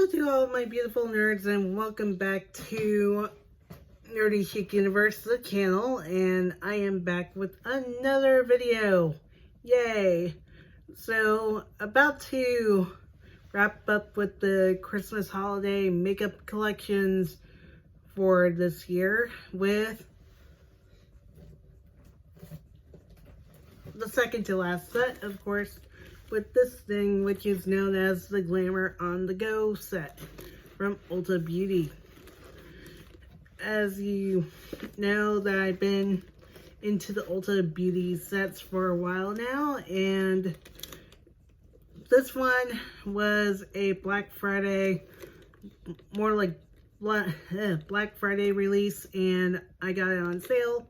Hello to all my beautiful nerds and welcome back to Nerdy Chic Universe, the channel, and I am back with another video. Yay! So, about to wrap up with the Christmas holiday makeup collections for this year with the second to last set, of course, with this thing, which is known as the Glamour on the Go set from Ulta Beauty. As you know, that I've been into the Ulta Beauty sets for a while now, and this one was a Black Friday, more like Black Friday release, and I got it on sale,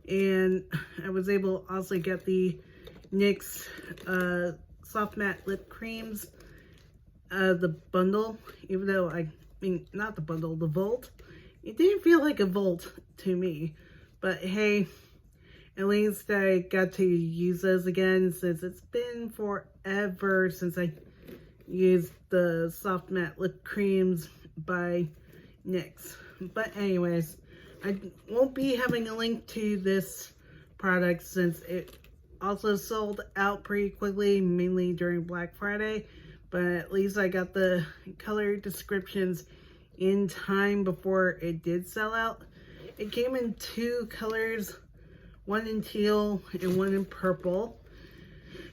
and I was able to also get the NYX soft matte lip creams, the bundle, even though not the bundle, the Volt. It didn't feel like a Volt to me, but hey, at least I got to use those again, since it's been forever since I used the soft matte lip creams by NYX. But anyways, I won't be having a link to this product since it also sold out pretty quickly, mainly during Black Friday, but at least I got the color descriptions in time before it did sell out. It came in two colors, one in teal and one in purple.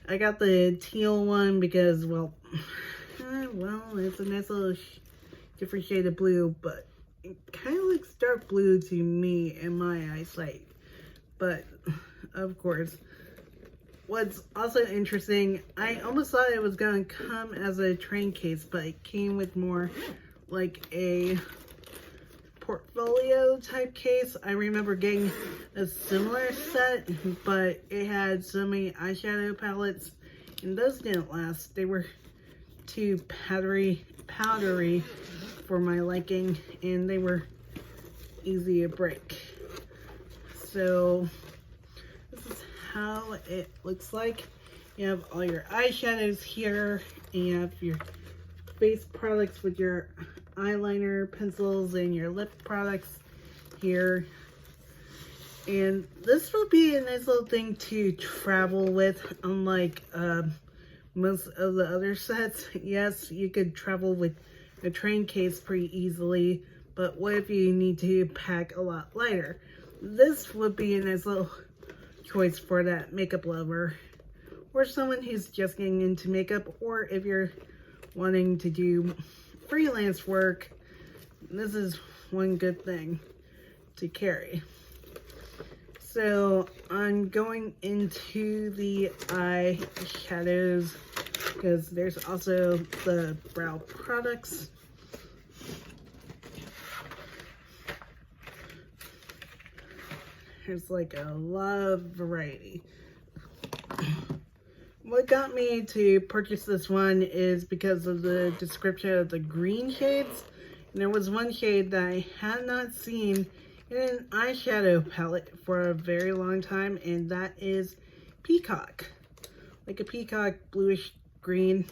I got the teal one because, well, it's a nice little different shade of blue, but it kind of looks dark blue to me in my eyesight. But, of course, what's also interesting, I almost thought it was going to come as a train case, but it came with more like a portfolio type case. I remember getting a similar set, but it had so many eyeshadow palettes, and those didn't last. They were too powdery for my liking, and they were easy to break. So this is how it looks like. You have all your eyeshadows here, and you have your face products with your eyeliner, pencils, and your lip products here. And this will be a nice little thing to travel with, unlike most of the other sets. Yes, you could travel with a train case pretty easily, but what if you need to pack a lot lighter? This would be a nice little choice for that makeup lover, or someone who's just getting into makeup, or if you're wanting to do freelance work, this is one good thing to carry. So I'm going into the eyeshadows, because there's also the brow products. There's like a lot of variety. What got me to purchase this one is because of the description of the green shades. And there was one shade that I had not seen in an eyeshadow palette for a very long time, and that is Peacock. Like a peacock bluish green.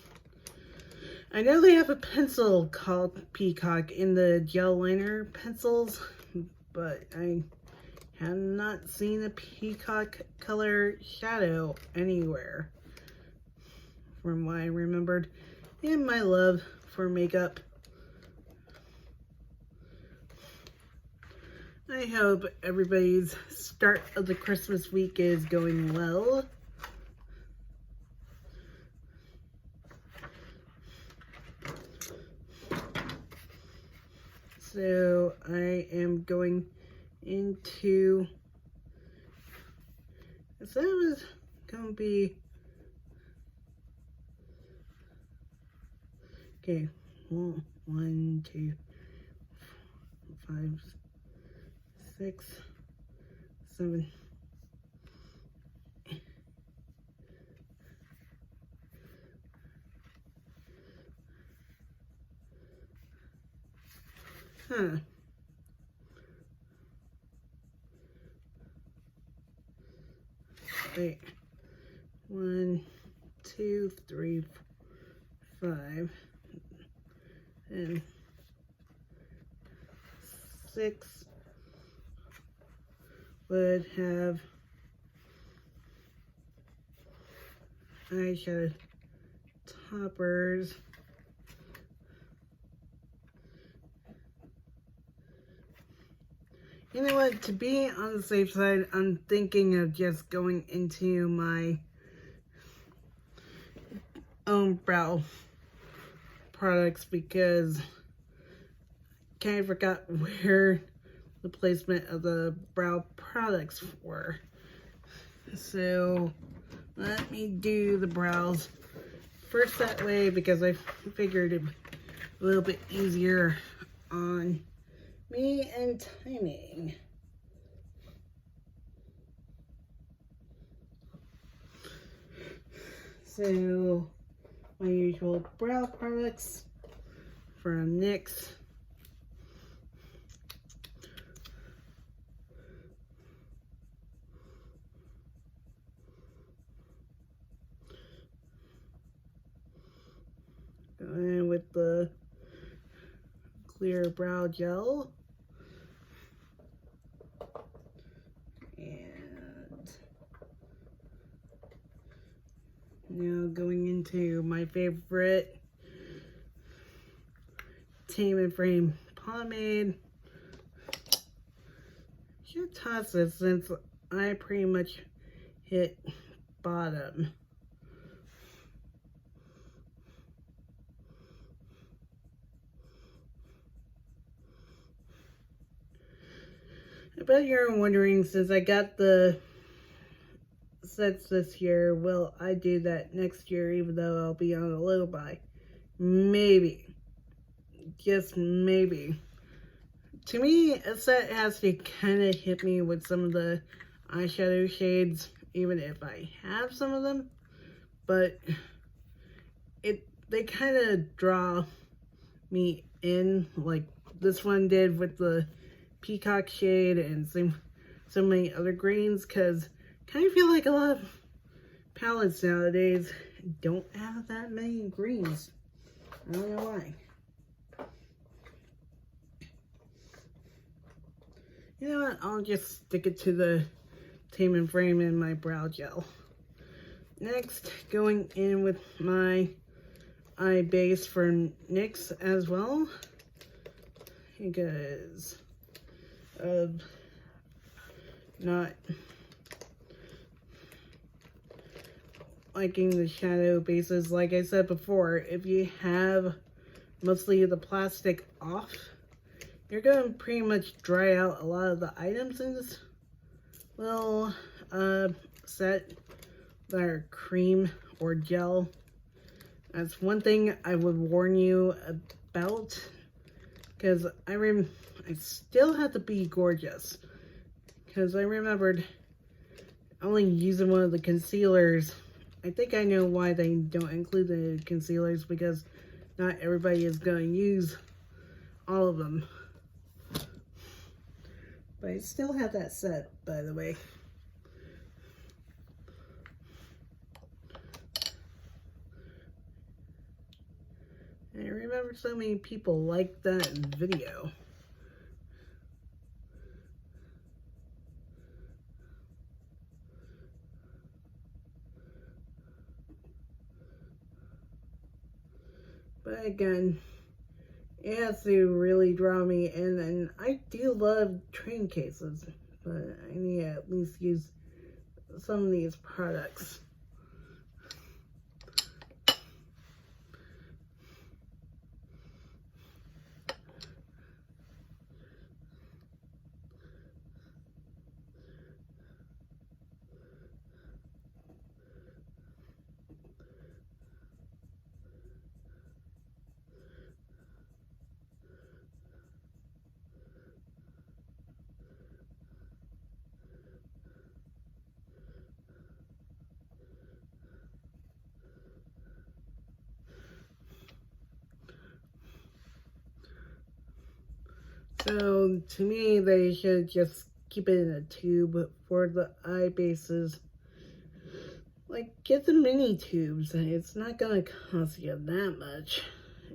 I know they have a pencil called Peacock in the gel liner pencils, but I have not seen a peacock color shadow anywhere, from what I remembered in my love for makeup. I hope everybody's start of the Christmas week is going well. So I am going into, so it was gonna be, okay, 1, 2, 5, 6, 7, 8. Wait. 1, 2, 3, 5. and 6 would have eyeshadow toppers. You know what, to be on the safe side, I'm thinking of just going into my own brow products because I kind of forgot where the placement of the brow products were. So let me do the brows first that way because I figured it would be a little bit easier on me and timing. So my usual brow products from NYX. Going with the clear brow gel. And now going into my favorite Tame and Frame pomade. Should toss this since I pretty much hit bottom. I bet you're wondering, since I got the sets this year, will I do that next year even though I'll be on a little buy? Maybe. Just maybe. To me, a set has to kind of hit me with some of the eyeshadow shades, even if I have some of them. But they kind of draw me in, like this one did with the peacock shade and so many other greens, because I kind of feel like a lot of palettes nowadays don't have that many greens. I don't know why. You know what, I'll just stick it to the Tame and Frame in my brow gel. Next, going in with my eye base for NYX as well, because of not liking the shadow bases. Like I said before, if you have mostly the plastic off, you're going to pretty much dry out a lot of the items in this little set that are cream or gel. That's one thing I would warn you about, because I still have to be gorgeous, because I remembered only using one of the concealers. I think I know why they don't include the concealers, because not everybody is going to use all of them. But I still have that set, by the way. And I remember so many people liked that video. But again, it has to really draw me in, and I do love train cases, but I need to at least use some of these products. So, to me, they should just keep it in a tube for the eye bases. Like, get the mini tubes. It's not going to cost you that much.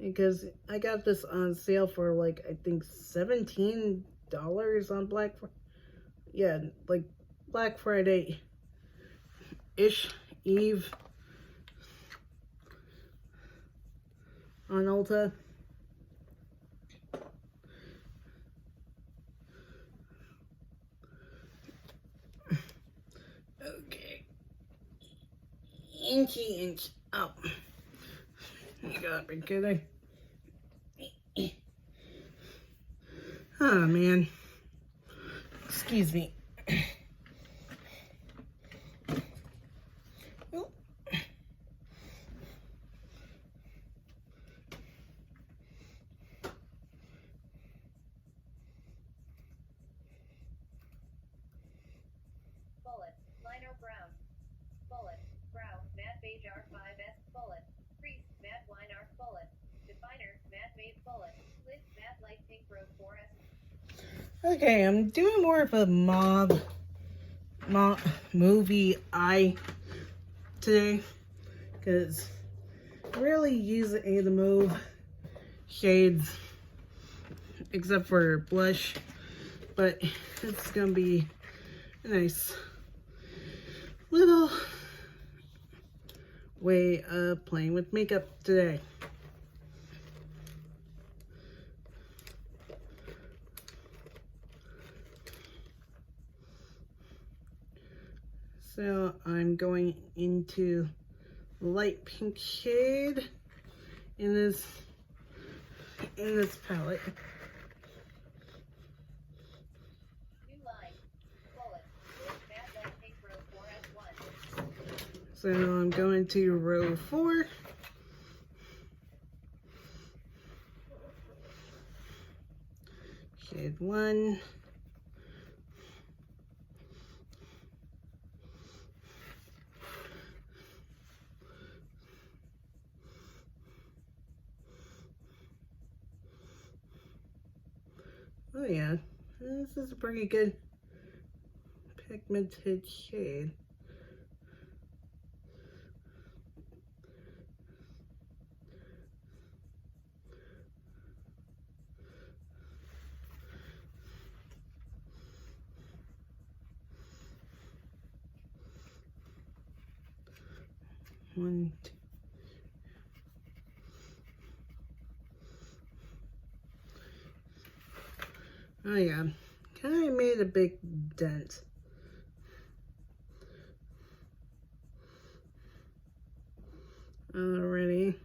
because I got this on sale for like, I think $17 on like Black Friday-ish Eve on Ulta. Okay. Inch. Oh. You gotta be kidding. Oh, man. Excuse me. Oh. Bullet, liner brown. Bullet, brown, matte beige R5S. Bullet, crease, matte wine R. Bullet, definer, matte beige. Bullet, lid, matte light pink rose 4S. Okay, I'm doing more of a movie eye today, because I rarely use any of the mauve shades except for blush, but it's gonna be a nice little way of playing with makeup today. So I'm going into the light pink shade in this palette. New line. Bullet, lid, matte light pink rose 4S1. So I'm going to row 4. Shade 1. Oh yeah, this is a pretty good pigmented shade. One, two. Oh yeah, kind of made a big dent. Already.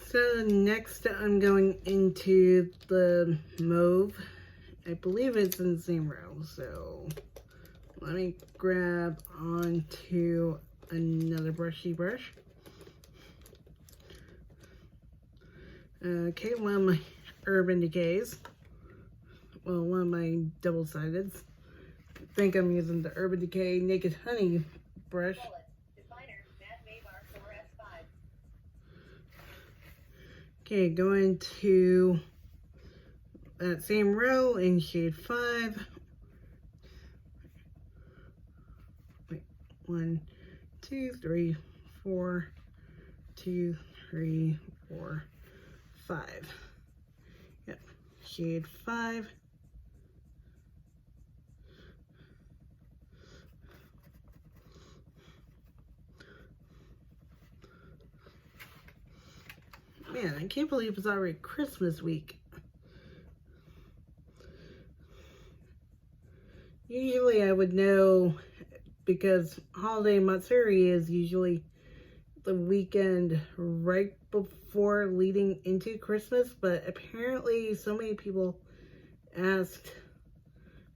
So next I'm going into the mauve. I believe it's in the same row, so let me grab onto another brushy brush. Okay, one of my Urban Decays. Well, one of my double-sideds. I think I'm using the Urban Decay Naked Honey brush. Bullet, definer, matte beige R4S5. Okay, going to that same row in shade 5. Wait, 1, 2, 3, 4, 2, 3, 4, 5. Yep, shade 5. Man, I can't believe it's already Christmas week. Usually I would know, because holiday Matsuri is usually the weekend right before leading into Christmas, but apparently so many people asked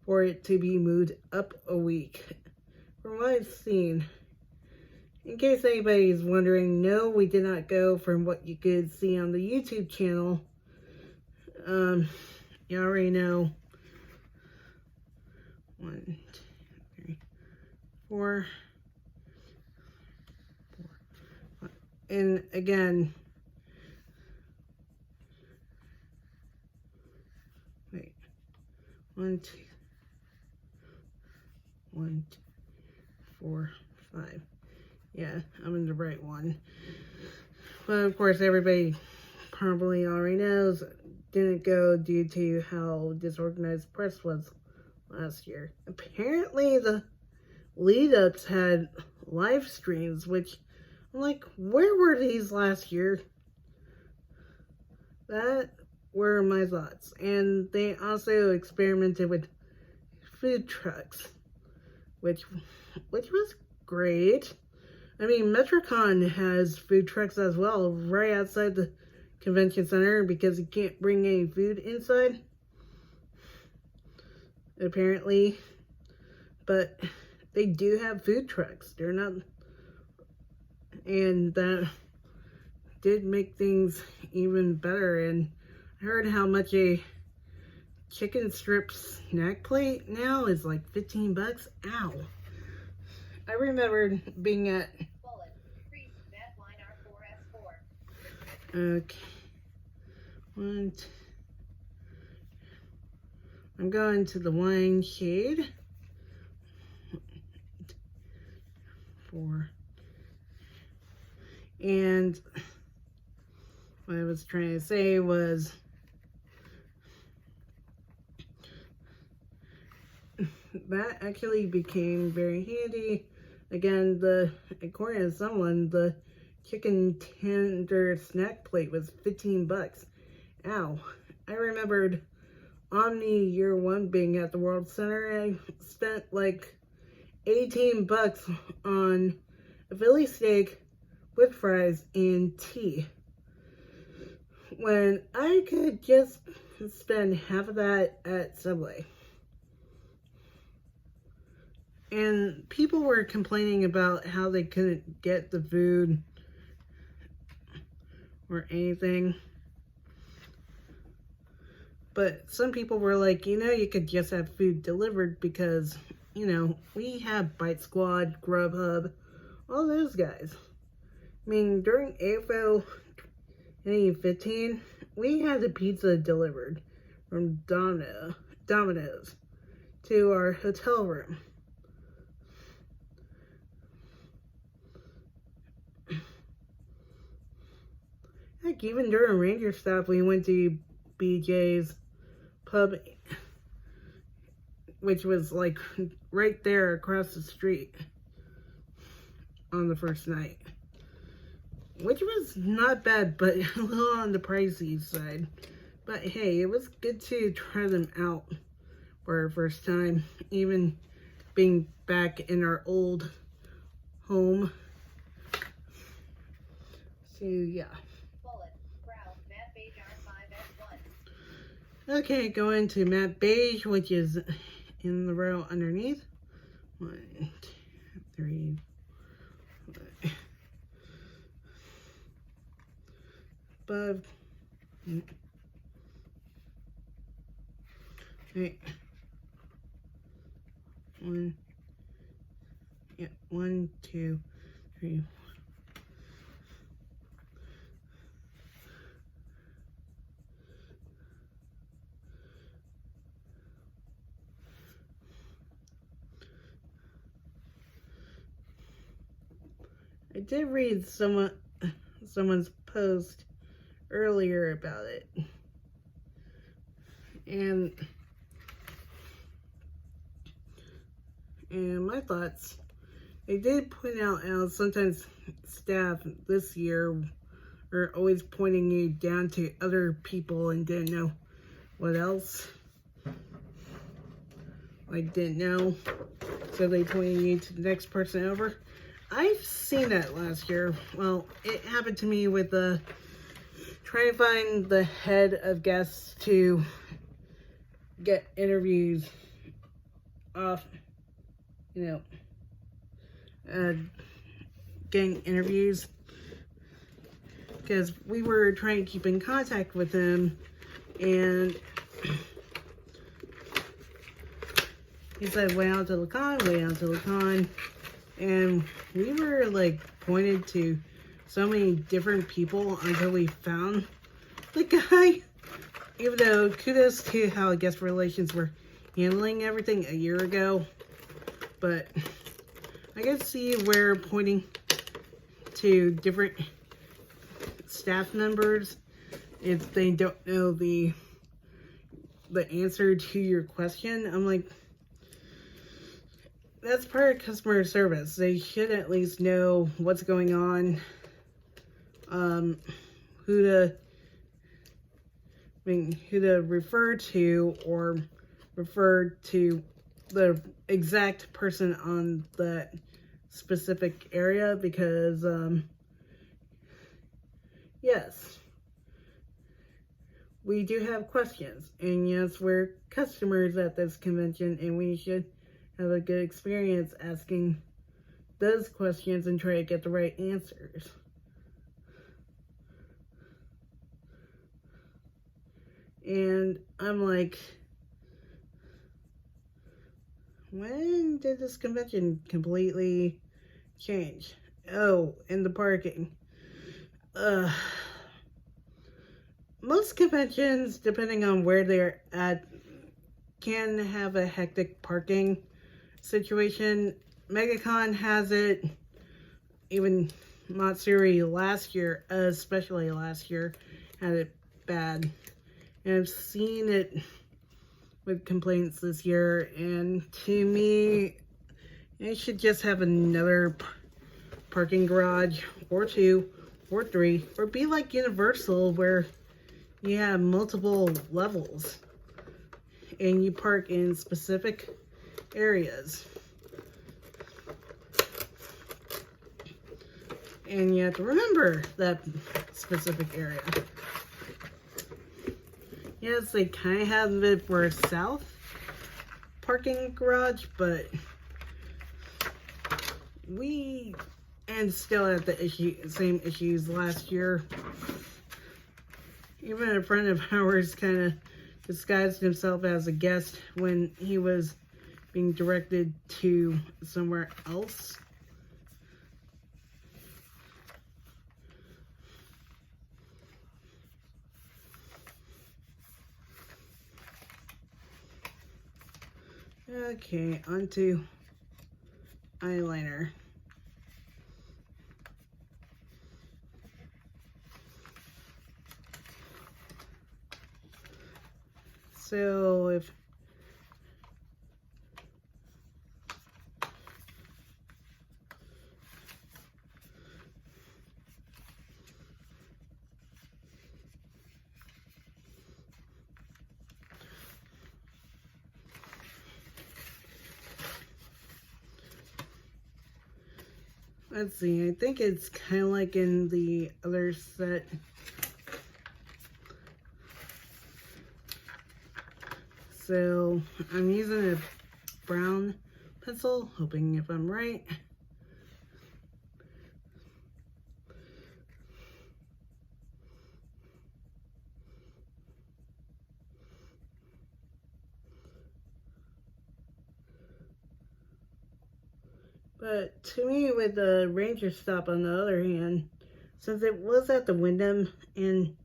for it to be moved up a week. From what I've seen, in case anybody's wondering, no, we did not go from what you could see on the YouTube channel. You already know 1, 2, 3, 4. And again, wait, 1, 2, 1, 2, 4, 5. Yeah, I'm in the right one. But of course, everybody probably already knows didn't go due to how disorganized press was last year. Apparently, the lead-ups had live streams, which I'm like, where were these last year? That were my thoughts. And they also experimented with food trucks, which was great. I mean, MetroCon has food trucks as well, right outside the convention center, because you can't bring any food inside, apparently. But they do have food trucks. They're not, and that did make things even better. And I heard how much a chicken strip snack plate now is like 15 bucks. Ow. I remember being at okay. I'm going to the wine shade. 4. And what I was trying to say was that actually became very handy. Again, according to someone, the chicken tender snack plate was 15 bucks. Ow. I remembered Omni Year 1 being at the World Center. I spent like 18 bucks on a Philly steak with fries and tea, when I could just spend half of that at Subway. And people were complaining about how they couldn't get the food or anything. But some people were like, you could just have food delivered because, we have Bite Squad, Grubhub, all those guys. I mean, during AFO 2015, we had the pizza delivered from Domino's to our hotel room. Heck, even during Ranger stuff, we went to BJ's Pub, which was like right there across the street on the first night. Which was not bad, but a little on the pricey side. But hey, it was good to try them out for our first time, even being back in our old home. So yeah. Okay, going to matte beige, which is in the row underneath. 1, 2, 3, 4. Above. Right. 1. Yeah, 1, 2, 3. I did read someone's post earlier about it, and my thoughts. They did point out how sometimes staff this year are always pointing you down to other people and didn't know what else. Like, didn't know, so they pointed you to the next person over. I've seen that last year. Well, it happened to me with trying to find the head of guests to get interviews off, getting interviews, because we were trying to keep in contact with them, and he said, way out to the con, way out to the con. And we were like pointed to so many different people until we found the guy. Even though kudos to how guest relations were handling everything a year ago. But I can see where pointing to different staff members if they don't know the answer to your question. I'm like, that's part of customer service. They should at least know what's going on, who to refer to, or refer to the exact person on that specific area, because yes, we do have questions, and yes, we're customers at this convention, and we should have a good experience asking those questions and try to get the right answers. And I'm like, when did this convention completely change? Oh, and the parking. Most conventions, depending on where they're at, can have a hectic parking situation. MegaCon has it. Even Matsuri last year, especially last year, had it bad. And I've seen it with complaints this year, and to me, it should just have another parking garage, or 2, or 3, or be like Universal, where you have multiple levels, and you park in specific areas. And you have to remember that specific area. Yes, they kind of have it for a south parking garage, but we still had the same issues last year. Even a friend of ours kind of disguised himself as a guest when he was being directed to somewhere else. Okay, on to eyeliner. So if let's see, I think it's kind of like in the other set. So I'm using a brown pencil, hoping if I'm right. But to me, with the Ranger stop on the other hand, since it was at the Wyndham, and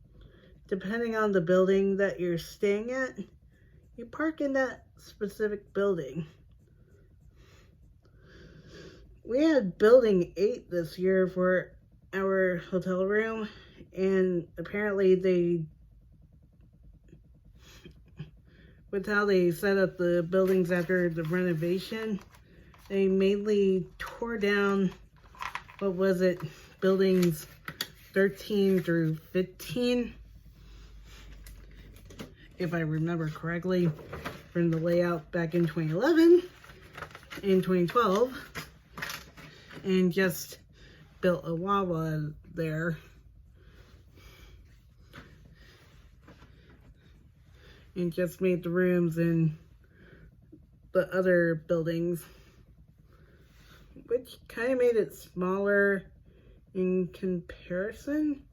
depending on the building that you're staying at, you park in that specific building. We had building 8 this year for our hotel room, and apparently with how they set up the buildings after the renovation, they mainly tore down, what was it, buildings 13 through 15, if I remember correctly, from the layout back in 2011 and 2012, and just built a Wawa there. And just made the rooms in the other buildings, which kind of made it smaller in comparison,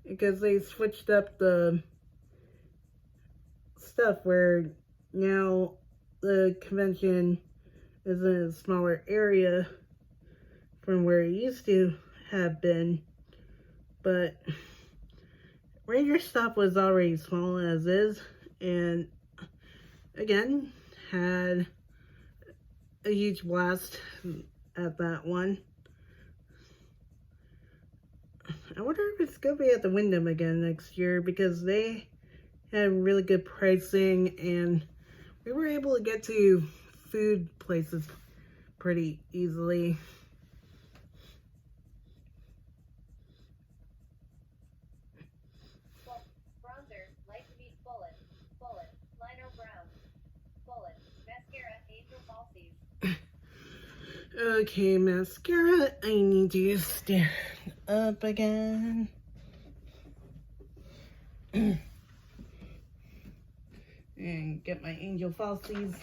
because they switched up the stuff where now the convention is in a smaller area from where it used to have been, but Ranger Stop was already small as is, and again, had a huge blast at that one. I wonder if it's going to be at the Wyndham again next year, because they had really good pricing and we were able to get to food places pretty easily. Bronzer, light to meet bullet, bullet, liner brown, bullet, mascara, angel falsies. Okay, mascara, I need to stand up again. And get my Angel Falsies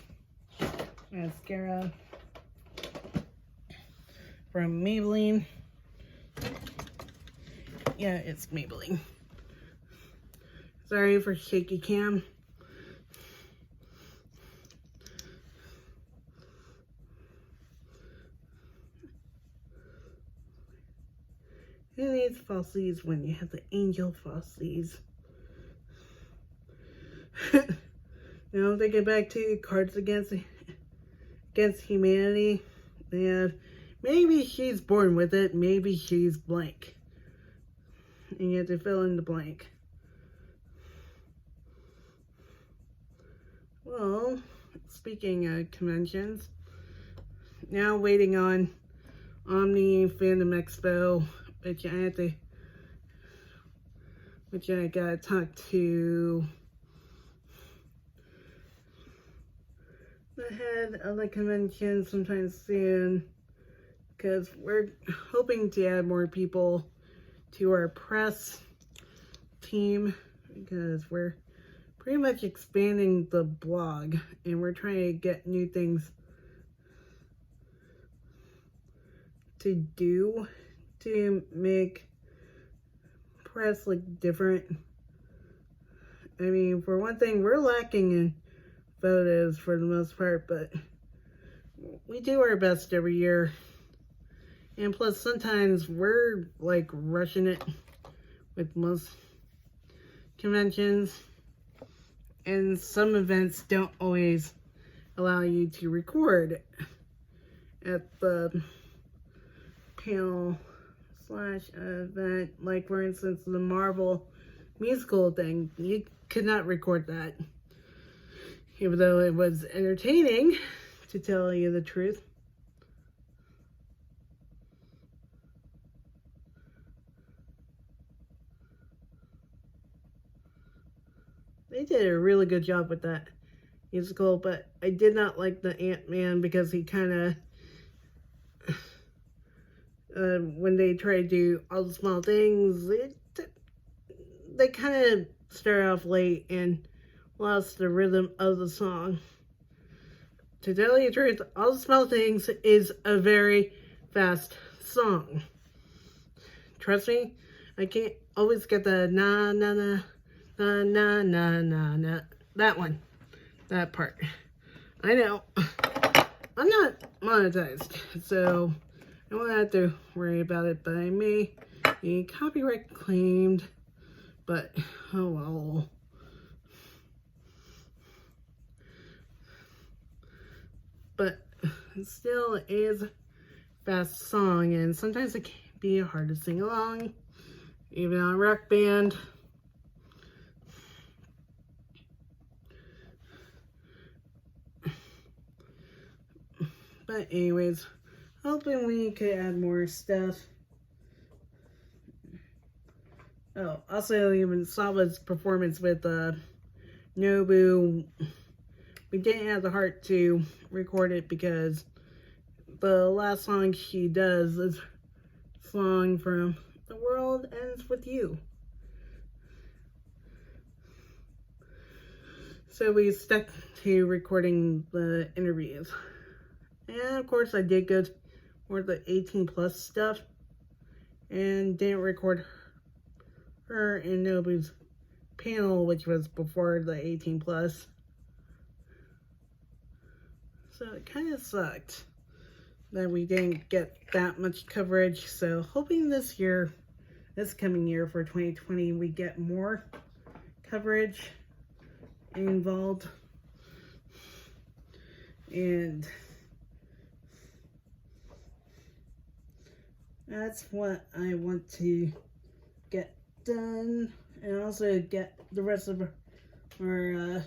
mascara from Maybelline. Yeah, it's Maybelline. Sorry for shaky cam. Who needs falsies when you have the Angel Falsies? Now they get back to Cards Against Humanity. And maybe she's born with it, maybe she's blank. And you have to fill in the blank. Well, speaking of conventions, now waiting on Omni Fandom Expo, which I gotta talk to the head of the convention sometime soon, because we're hoping to add more people to our press team, because we're pretty much expanding the blog and we're trying to get new things to do to make press look different. I mean, for one thing, we're lacking in photos for the most part, but we do our best every year. And plus, sometimes we're like rushing it with most conventions, and some events don't always allow you to record at the panel / event. Like, for instance, the Marvel musical thing, you could not record that, even though it was entertaining, to tell you the truth. They did a really good job with that musical, but I did not like the Ant-Man, because he kind of, when they tried to do all the small things, they kind of started off late and lost the rhythm of the song. To tell you the truth, All the Small Things is a very fast song. Trust me, I can't always get the na na na na na na na na. That one. That part. I know. I'm not monetized, so I don't have to worry about it, but I may be copyright claimed. But, oh well. But it still is a fast song, and sometimes it can be hard to sing along, even on a rock band. But anyways, hoping we could add more stuff. Oh, also, even Sava's performance with Nobu, we didn't have the heart to record it because the last song she does is a song from The World Ends With You. So we stuck to recording the interviews. And of course I did go for the 18 plus stuff and didn't record her and Nobu's panel, which was before the 18 plus. So it kind of sucked that we didn't get that much coverage. So hoping this coming year for 2020, we get more coverage involved. And that's what I want to get done. And also get the rest of our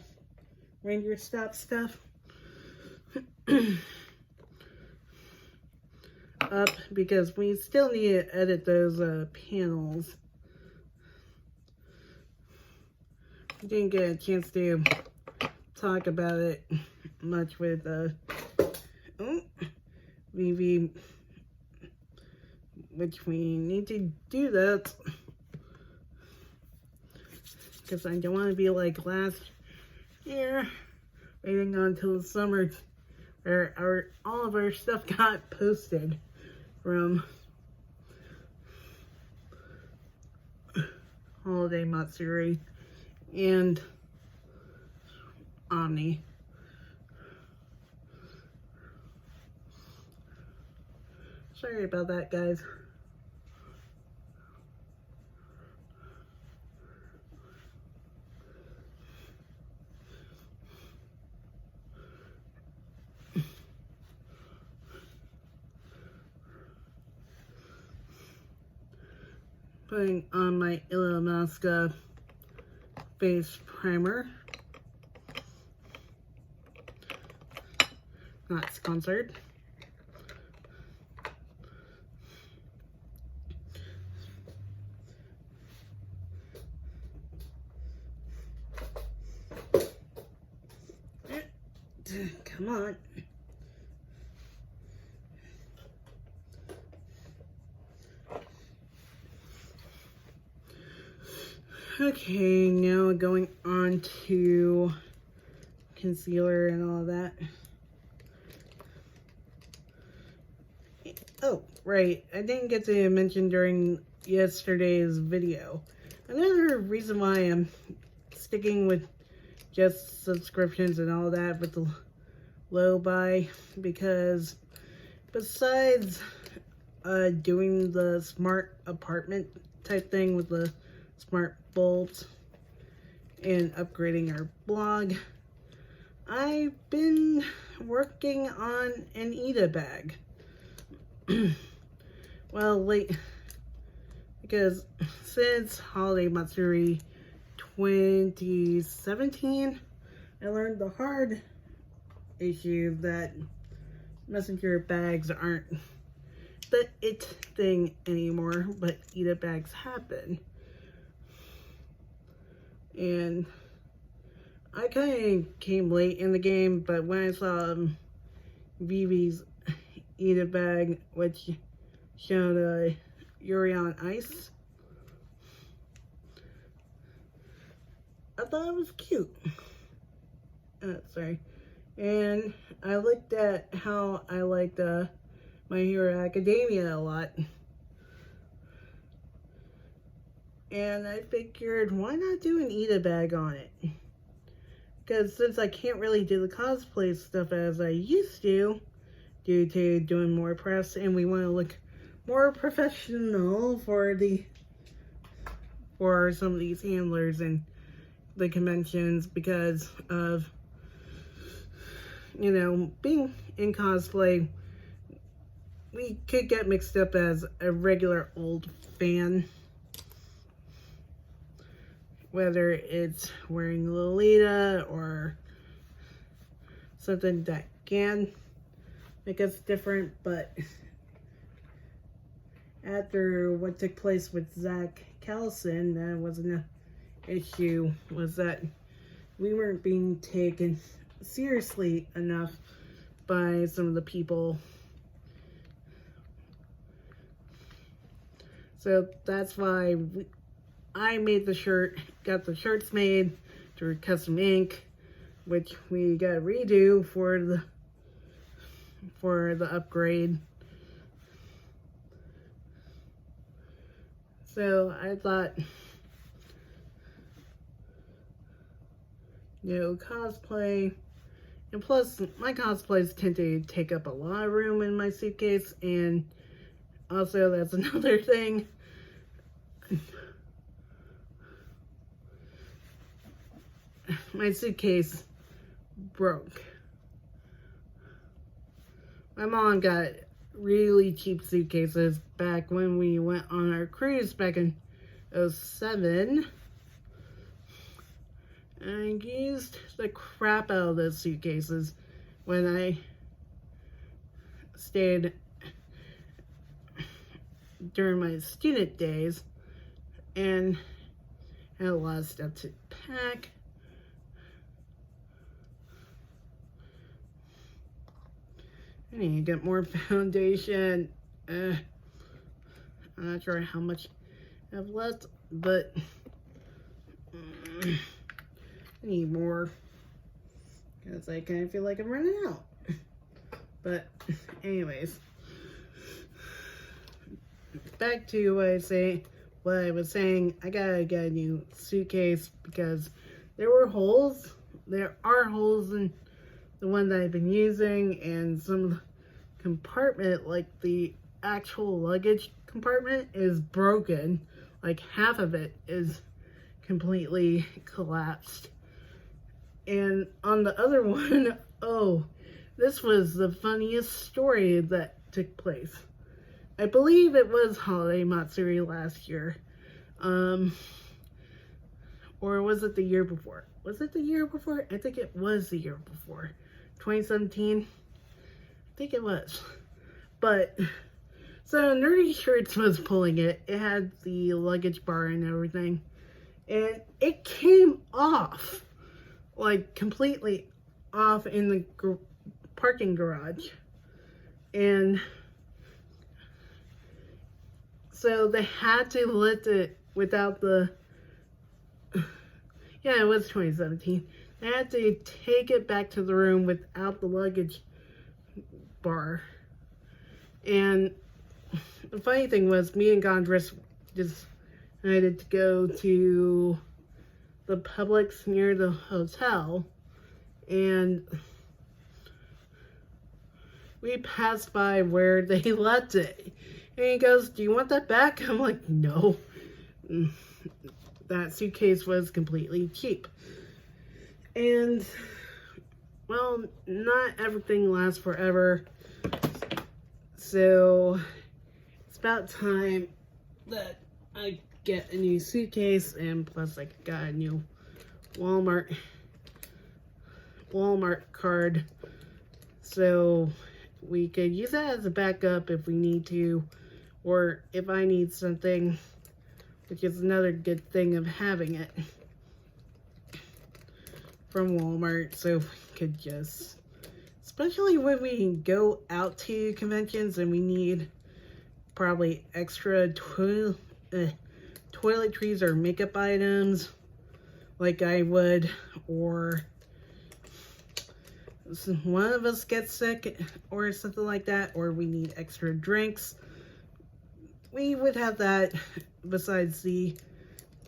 reindeer stop stuff up, because we still need to edit those panels. Didn't get a chance to talk about it much with Vivi, which we need to do that, because I don't want to be like last year, waiting until the summer where all of our stuff got posted from Holiday Matsuri and Omni. Sorry about that, guys. Putting on my Illamasqua face primer. Not sponsored. Come on. Okay, now going on to concealer and all that. Oh, right. I didn't get to mention during yesterday's video. Another reason why I'm sticking with just subscriptions and all that with the low buy, because besides doing the smart apartment type thing with the smart bulbs and upgrading our blog, I've been working on an Eda bag. Well, because since Holiday Matsuri 2017, I learned the hard issue that messenger bags aren't the it thing anymore, but Eda bags happen. And I kind of came late in the game, but when I saw Vivi's Eda bag, which showed Yuri on Ice, I thought it was cute. Sorry. And I looked at how I liked My Hero Academia a lot. And I figured, why not do an Eda bag on it? Because since I can't really do the cosplay stuff as I used to, due to doing more press, and we want to look more professional for some of these handlers and the conventions, because of, you know, being in cosplay, we could get mixed up as a regular old fan, whether it's wearing Lolita or something that can make us different. But after what took place with Zach Callison, that wasn't an issue, was that we weren't being taken seriously enough by some of the people. So that's why I made the shirt, got the shirts made through custom ink, which we got to redo for the upgrade. So I thought, you know, cosplay And plus, my cosplays tend to take up a lot of room in my suitcase, and also that's another thing. My suitcase broke. My mom got really cheap suitcases back when we went on our cruise back in 2007. And I used the crap out of those suitcases when I stayed during my student days and had a lot of stuff to pack. I need to get more foundation. I'm not sure how much I have left, but I need more because I kind of feel like I'm running out. But anyways, back to what I was saying. I gotta get a new suitcase because there are holes in the one that I've been using, and some of the compartment, like the actual luggage compartment, is broken. Like half of it is completely collapsed. And on the other one, oh, this was the funniest story that took place. I believe it was Holiday Matsuri last year. Or was it the year before? Was it the year before? I think it was the year before. 2017? I think it was. But, so Nerdy Shirts was pulling it. It had the luggage bar and everything. And it came off. Like, completely off in the parking garage. And so they had to lift it without the... Yeah, it was 2017. They had to take it back to the room without the luggage bar. And the funny thing was, me and Gondress decided to go to the Publix near the hotel, and we passed by where they left it. And he goes, "Do you want that back?" I'm like, "No." That suitcase was completely cheap. And, well, not everything lasts forever. So, it's about time that I get a new suitcase, and plus I got a new Walmart card. So, we could use that as a backup if we need to, or if I need something, which is another good thing of having it from Walmart, so we could just, especially when we go out to conventions and we need probably extra toiletries or makeup items, like I would, or one of us gets sick or something like that, or we need extra drinks, we would have that besides the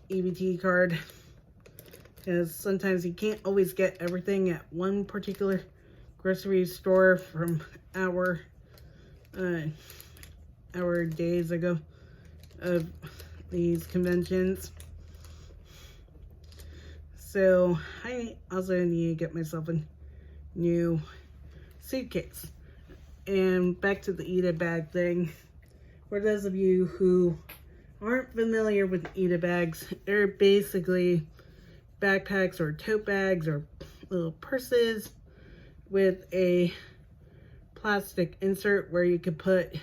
EBT card, because sometimes you can't always get everything at one particular grocery store from our days ago of these conventions. So I also need to get myself a new suitcase. And back to the Ida bag thing. For those of you who aren't familiar with Ida bags, they're basically backpacks or tote bags or little purses with a plastic insert where you could put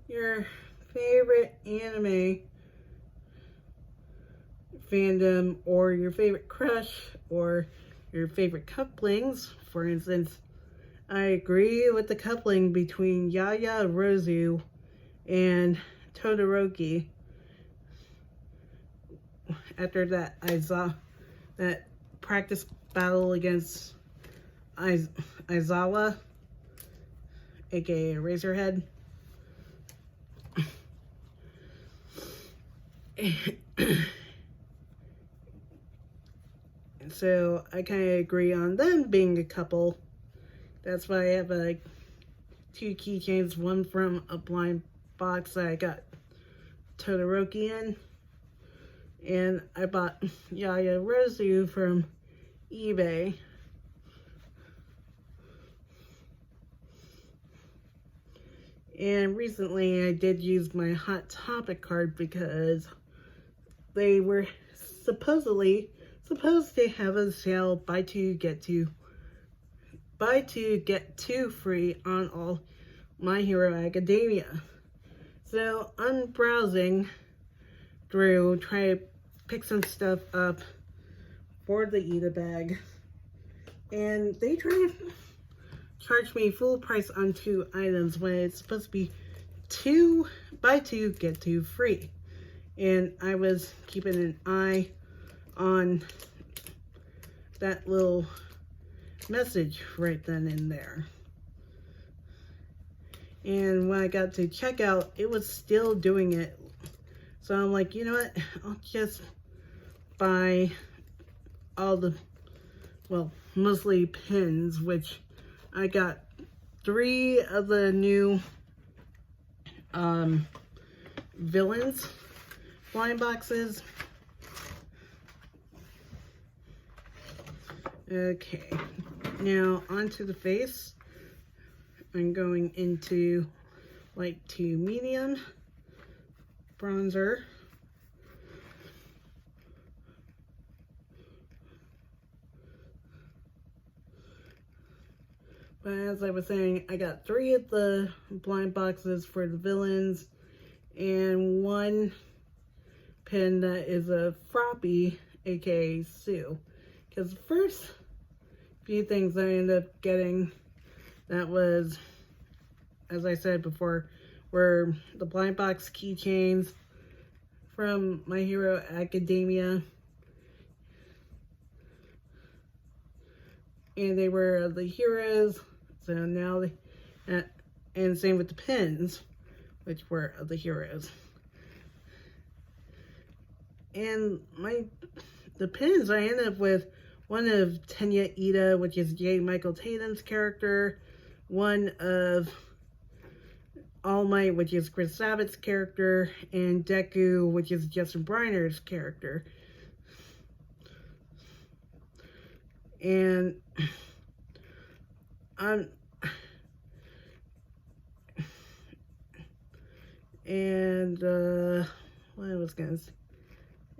your favorite anime fandom or your favorite crush or your favorite couplings. For instance, I agree with the coupling between Yaya Rozu and Todoroki after that that practice battle against Aizawa, aka Razorhead. So I kind of agree on them being a couple That's why I have two keychains, one from a blind box that I got Todoroki in. And I bought Yaya Rosu from eBay. And recently I did use my Hot Topic card because they were supposed to have a sale, buy two get two free on all My Hero Academia. So I'm browsing through, trying to pick some stuff up for the Eda bag, and they try to charge me full price on 2 items when it's supposed to be buy two get two free. And I was keeping an eye on that little message right then and there. And when I got to checkout, it was still doing it. So I'm like, you know what? I'll just buy all the, well, mostly pins, which I got 3 of the new villains blind boxes. Okay, now onto the face. I'm going into light to medium bronzer. But as I was saying, I got 3 of the blind boxes for the villains and 1 pin that is a Froppy, aka Sue. Because the first few things I ended up getting that was, as I said before, were the blind box keychains from My Hero Academia. And they were the heroes. So now and same with the pins, which were of the heroes. And the pins, I ended up with one of Tenya Ida, which is J. Michael Tatum's character, one of All Might, which is Chris Sabat's character, and Deku, which is Justin Briner's character. And what I was gonna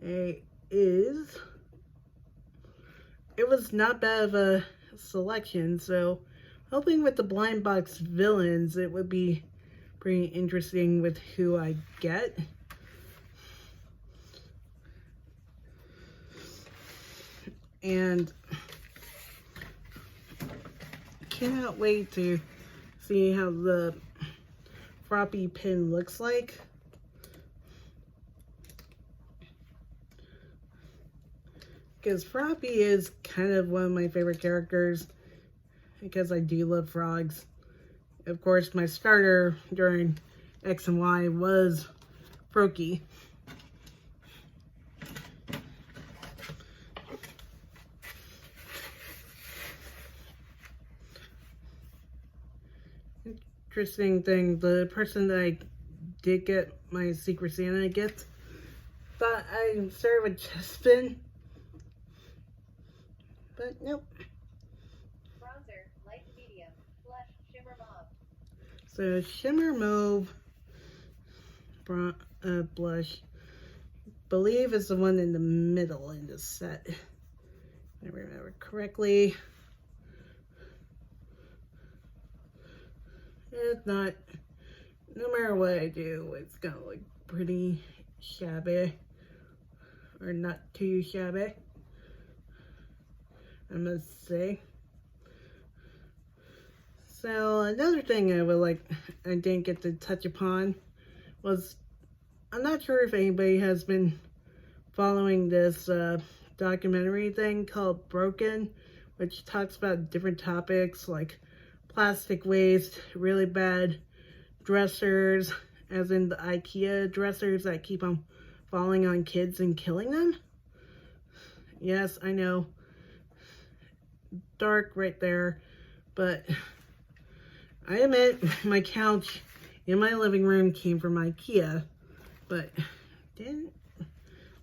say is, it was not bad of a selection, so hoping with the blind box villains it would be pretty interesting with who I get. And cannot wait to see how the Froppy pin looks like. Because Froppy is kind of one of my favorite characters, because I do love frogs. Of course, my starter during X and Y was Froakie. Interesting thing, the person that I did get my Secret Santa gift thought I started with Chespin, but nope. Bronzer, light medium, blush, shimmer mauve. So shimmer mauve blush, believe is the one in the middle in the set, if I remember correctly. It's not, no matter what I do, it's gonna look pretty shabby, or not too shabby, I must say. So another thing I didn't get to touch upon was, I'm not sure if anybody has been following this documentary thing called Broken, which talks about different topics like plastic waste, really bad dressers, as in the IKEA dressers that keep on falling on kids and killing them. Yes, I know, dark right there, but I admit my couch in my living room came from IKEA, but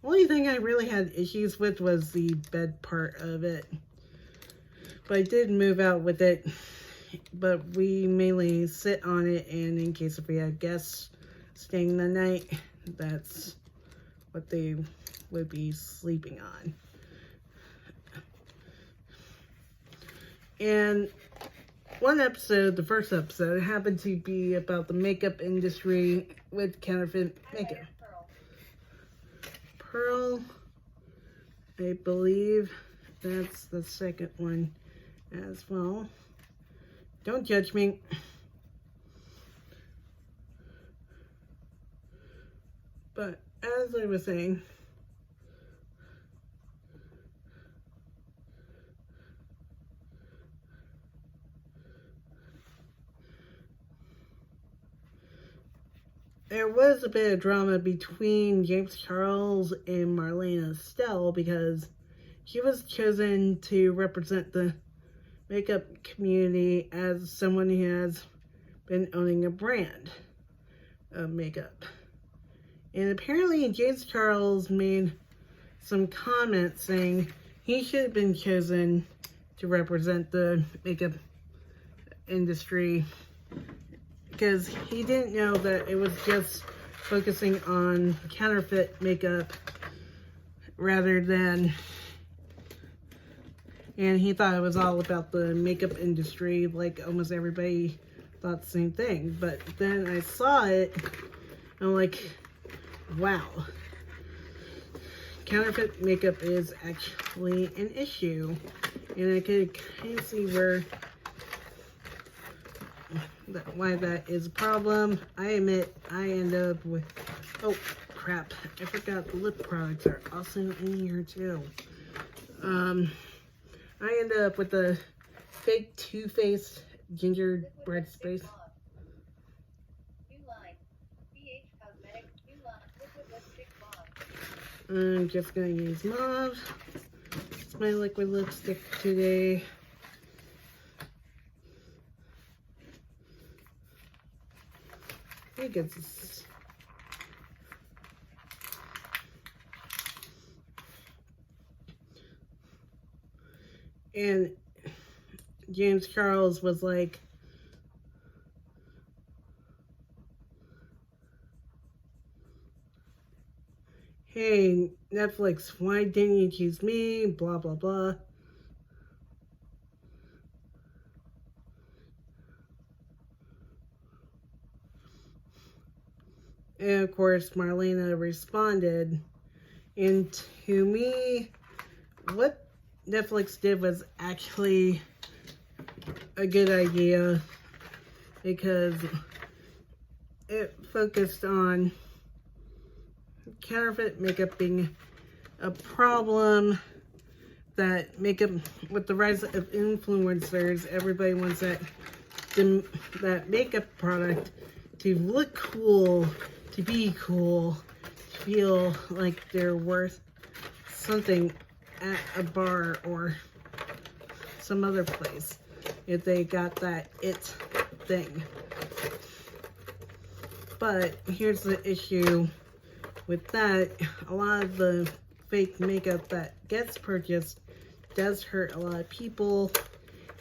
only thing I really had issues with was the bed part of it. But I did move out with it, but we mainly sit on it, and in case if we had guests staying the night, that's what they would be sleeping on. And one episode, the first episode, happened to be about the makeup industry with counterfeit makeup. Pearl, I believe that's the second one as well. Don't judge me. But as I was saying, there was a bit of drama between James Charles and Marlena Estelle because she was chosen to represent the makeup community as someone who has been owning a brand of makeup. And apparently James Charles made some comments saying he should have been chosen to represent the makeup industry because he didn't know that it was just focusing on counterfeit makeup rather than, and he thought it was all about the makeup industry, like almost everybody thought the same thing. But then I saw it, and I'm like, wow, counterfeit makeup is actually an issue. And I could kind of see why that is a problem. I admit I end up with, oh crap, I forgot the lip products are also in here too. I ended up with the fake Too Faced gingerbread space. I'm just gonna use mauve. It's my liquid lipstick today. I think it's and James Charles was like, hey, Netflix, why didn't you choose me? Blah, blah, blah. And of course, Marlena responded. And to me, what Netflix did was actually a good idea because it focused on counterfeit makeup being a problem, that makeup, with the rise of influencers, everybody wants that makeup product to look cool, to be cool, to feel like they're worth something at a bar or some other place if they got that it thing. But here's the issue with that. A lot of the fake makeup that gets purchased does hurt a lot of people,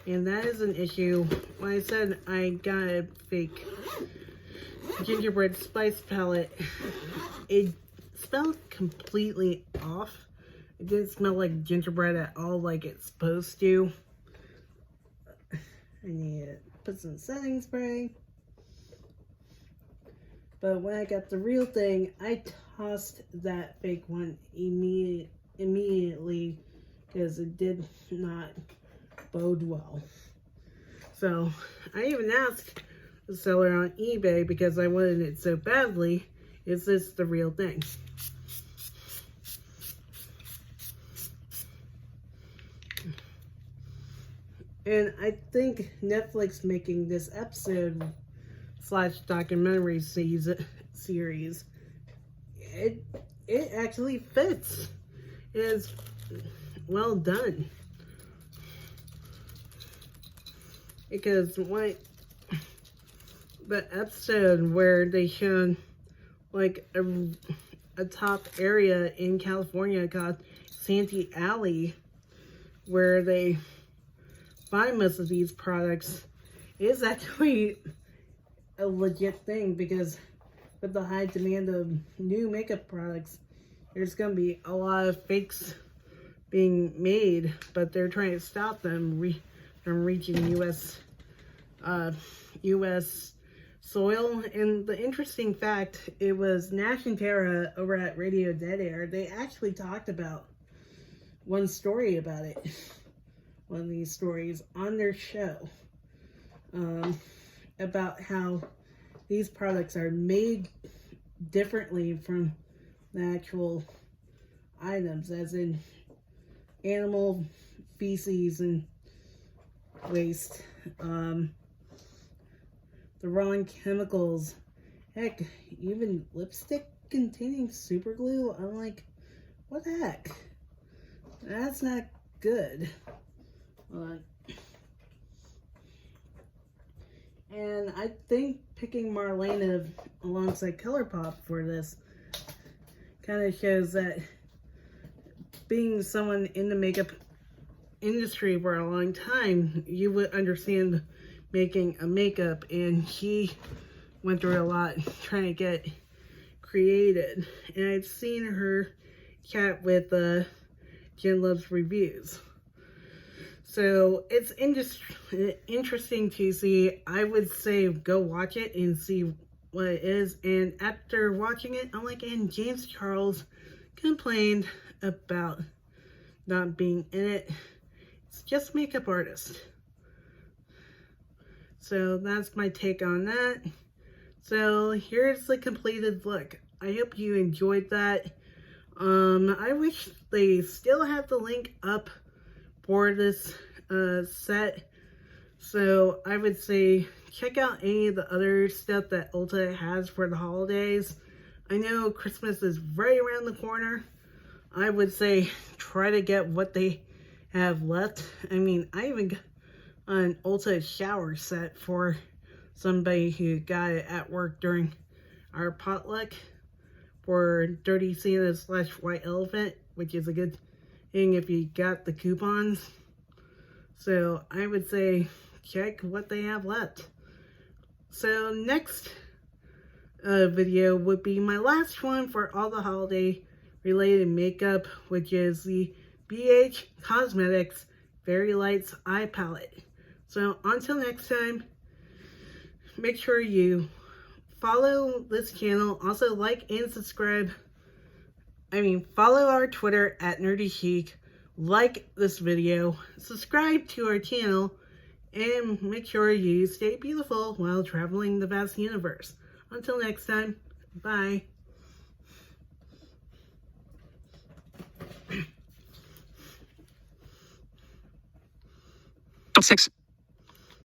and that is an issue. When I said I got a fake gingerbread spice palette, it smelled completely off. It didn't smell like gingerbread at all like it's supposed to. I need to put some setting spray. But when I got the real thing, I tossed that fake one immediately because it did not bode well. So I even asked the seller on eBay because I wanted it so badly, is this the real thing? And I think Netflix making this episode / documentary series, it actually fits. It's well done. Because the episode where they showed like a top area in California called Santee Alley, where they find most of these products, is actually a legit thing, because with the high demand of new makeup products, there's going to be a lot of fakes being made, but they're trying to stop them from reaching U.S. soil. And the interesting fact, it was Nash and Tara over at Radio Dead Air. They actually talked about one story about it, one of these stories on their show, about how these products are made differently from the actual items, as in animal feces and waste, the wrong chemicals, heck, even lipstick containing super glue. I'm like, what the heck? That's not good. And I think picking Marlena alongside ColourPop for this kind of shows that being someone in the makeup industry for a long time, you would understand making a makeup, and she went through a lot trying to get created. And I've seen her chat with Jen Loves Reviews. So it's interesting to see. I would say go watch it and see what it is. And after watching it, I'm like, and James Charles complained about not being in it. It's just makeup artist. So that's my take on that. So here's the completed look. I hope you enjoyed that. I wish they still have the link up for this set. So I would say check out any of the other stuff that Ulta has for the holidays. I know Christmas is right around the corner. I would say try to get what they have left. I mean, I even got an Ulta shower set for somebody who got it at work during our potluck for Dirty Santa / White Elephant, which is a good thing if you got the coupons. So I would say check what they have left. So next video would be my last one for all the holiday related makeup, which is the BH Cosmetics Fairy Lights Eye Palette. So until next time, make sure you follow this channel. Also like and subscribe. Follow our Twitter at Nerdy Chic. Like this video, subscribe to our channel, and make sure you stay beautiful while traveling the vast universe. Until next time, bye. 6.